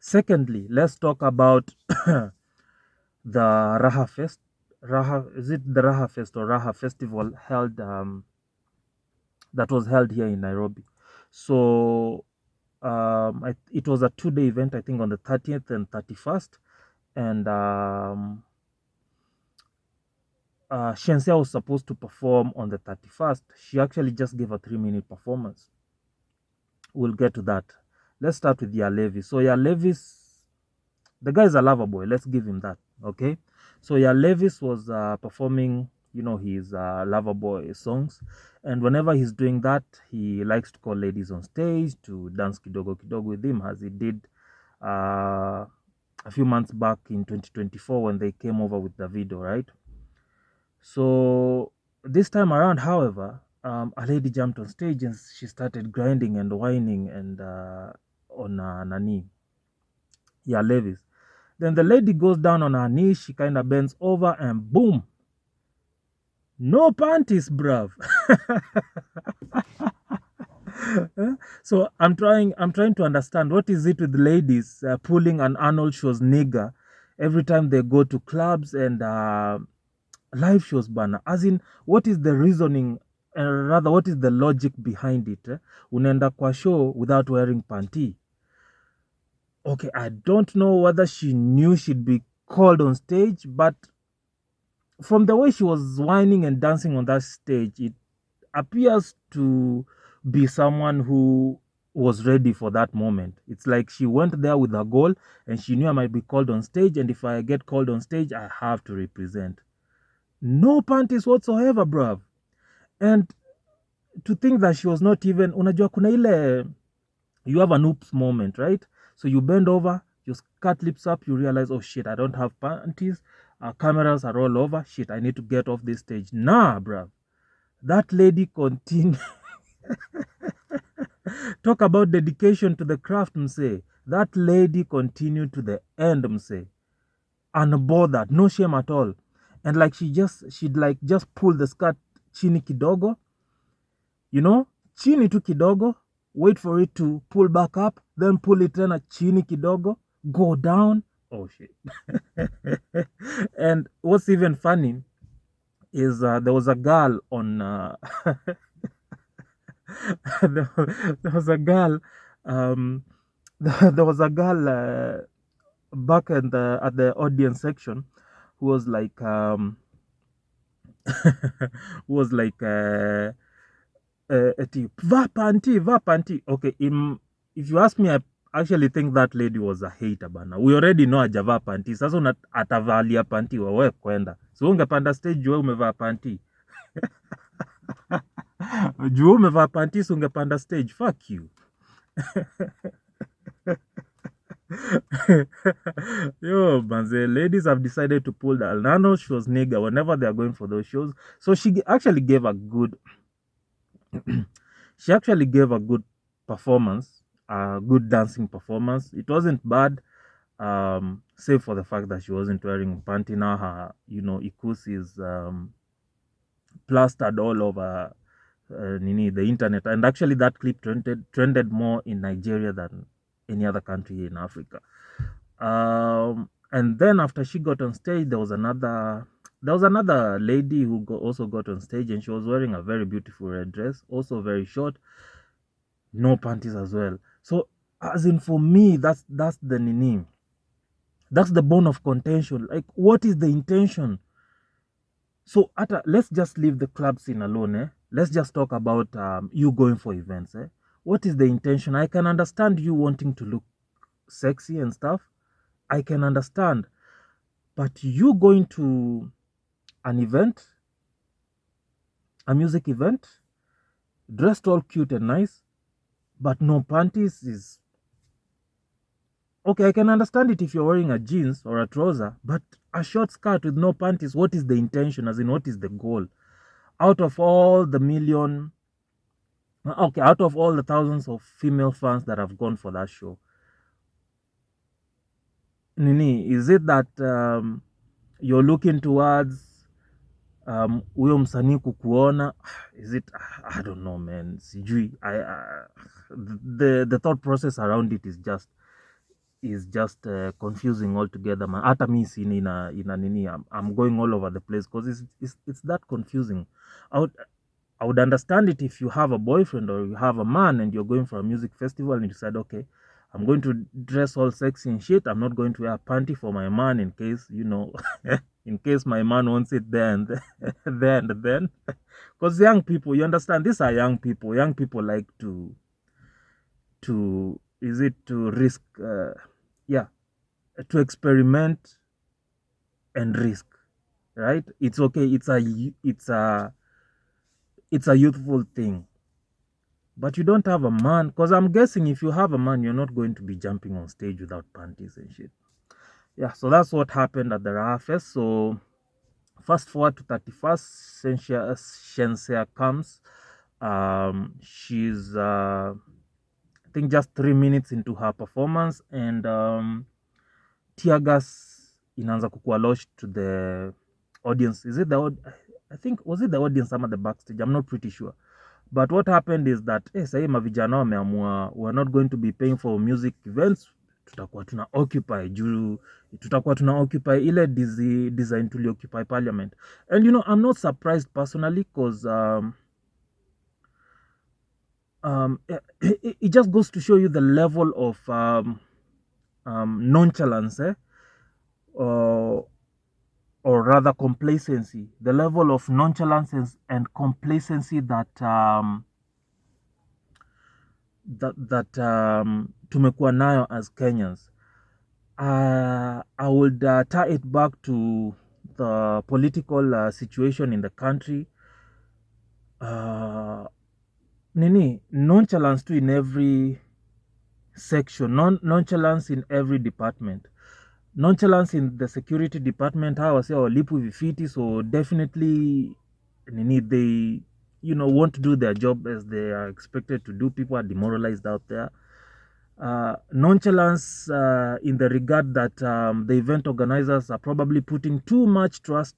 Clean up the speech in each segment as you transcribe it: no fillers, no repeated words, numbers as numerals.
Secondly, let's talk about the Raha Fest. Raha, is it the Raha Fest or Raha Festival held that was held here in Nairobi? So it was a 2-day event, I think, on the 30th and 31st, and Shensia was supposed to perform on the 31st. She actually just gave a 3-minute performance. We'll get to that. Let's start with Levis. So Levis, the guy is a lover boy. Let's give him that. Okay. So Levis was performing, his lover boy songs, and whenever he's doing that, he likes to call ladies on stage to dance kidogo kidogo with him, as he did a few months back in 2024 when they came over with the video, right? So this time around, however, a lady jumped on stage and she started grinding and whining and on Nani, Levis. Then the lady goes down on her knees, she kind of bends over and boom, no panties, bruv. So I'm trying to understand, what is it with ladies pulling an Arnold Schwarzenegger every time they go to clubs and live shows, bana? As in, what is the reasoning, rather, what is the logic behind it? Unaenda kwa show without wearing panty. Okay, I don't know whether she knew she'd be called on stage, but from the way she was whining and dancing on that stage, it appears to be someone who was ready for that moment. It's like she went there with a goal and she knew I might be called on stage, and if I get called on stage, I have to represent. No panties whatsoever, bruv. And to think that she was not even, unajua kuna ile, you have an oops moment, right? So you bend over, you cut lips up, you realize, oh shit, I don't have panties. Cameras are all over. Shit, I need to get off this stage. Nah, bruv. That lady continued. Talk about dedication to the craft, mse. That lady continued to the end, mse. Unbothered, no shame at all. And like she'd just pull the skirt chini kidogo, chini tu kidogo, wait for it to pull back up, then pull it tena chini kidogo, go down. Oh shit. And what's even funny is there was a girl on there, there was a girl there was a girl back at the audience section who was like who was like va panty. Okay, if you ask me, I actually think that lady was a hater bana. We already know ajavaa panty. Sasa atavalia panty wewe kwenda. So ungepanda stage wewe umevaa panty. Juu umevaa panty so ungepanda stage. Fuck you. Yo, manze, ladies have decided to pull the Arnold Schwarzenegger whenever they are going for those shows. So she actually gave a good she actually gave a good performance, a good dancing performance. It wasn't bad, save for the fact that she wasn't wearing panty. Now her, ikus is plastered all over the internet, and actually that clip trended more in Nigeria than any other country in Africa. And then after she got on stage, there was another lady who also got on stage, and she was wearing a very beautiful red dress, also very short, no panties as well. So as in, for me, that's the nini, that's the bone of contention. Like, what is the intention? So let's just leave the club scene alone. Let's just talk about you going for events. What is the intention? I can understand you wanting to look sexy and stuff. I can understand. But you going to an event, a music event, dressed all cute and nice, but no panties is... Okay, I can understand it if you're wearing a jeans or a trouser, but a short skirt with no panties, what is the intention? As in, what is the goal? Out of all the out of all the thousands of female fans that have gone for that show, Nini, is it that you're looking towards huyo msanii kukuona? Is it? I don't know, man. Sijui. The thought process around it is just is just confusing altogether, man. Hata mi sini ina nini, I'm going all over the place because it's that confusing. I would, I would understand it if you have a boyfriend or you have a man and you're going for a music festival and you decide, okay, I'm going to dress all sexy and shit. I'm not going to wear a panty for my man in case, in case my man wants it there and then. Because young people, you understand, these are young people. Young people like to risk, yeah, to experiment and risk, right? It's okay. It's a youthful thing. But you don't have a man, because I'm guessing if you have a man, you're not going to be jumping on stage without panties and shit. Yeah, so that's what happened at the Raha Fest. So fast forward to 31st, Shensia comes. She's I think just 3 minutes into her performance, and tear gas inaanza kukua lodged to the audience. Is it I think, was it the audience or the backstage? I'm not pretty sure. But what happened is that sahii mavijana wameamua we're not going to be paying for music events, tutakuwa tuna occupy juu tutakuwa tuna occupy ile design tuli occupy parliament. And I'm not surprised personally because it just goes to show you the level of nonchalance, or rather complacency, the level of nonchalance and complacency that tumekuwa nayo as Kenyans. I would tie it back to the political situation in the country. Nonchalance too in every section, nonchalance in every department, nonchalance in the security department. Hawa wase walipu vifiti, so definitely they won't do their job as they are expected to do. People are demoralized out there. Nonchalance in the regard that the event organizers are probably putting too much trust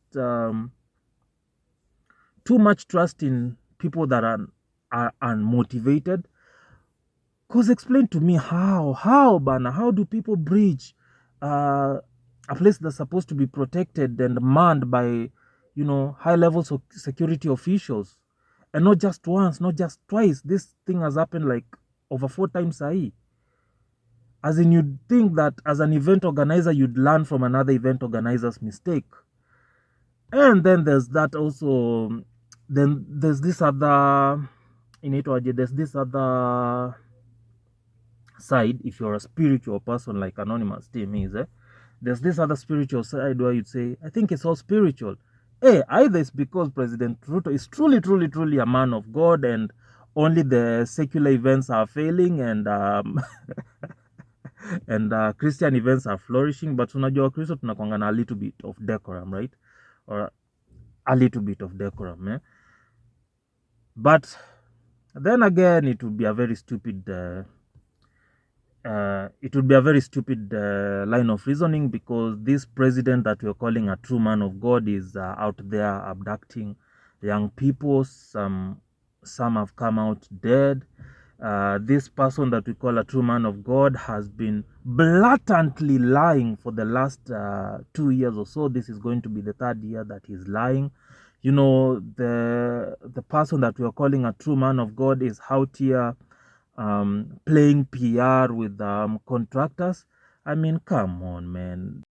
in people that are unmotivated. Cause explain to me how do people breach a place that's supposed to be protected and manned by high levels of security officials, and not just once, not just twice. This thing has happened like over 4 times. As in, you'd think that as an event organizer you'd learn from another event organizer's mistake. And then there's that also. Then there's this other side. If you're a spiritual person like Anonymous team is, there's this other spiritual side where you'd say, I think it's all spiritual. Either it's because President Ruto is truly a man of God and only the secular events are failing and and Christian events are flourishing. But unajua Kristo tunakwanga na a little bit of decorum, right? Or a little bit of decorum, But then again, it would be a very stupid line of reasoning, because this president that we're calling a true man of God is out there abducting young people. Some have come out dead. This person that we call a true man of God has been blatantly lying for the last 2 years or so. This is going to be the 3rd year that he's lying. The person that we are calling a true man of God is out here playing PR with contractors. I mean, come on, man.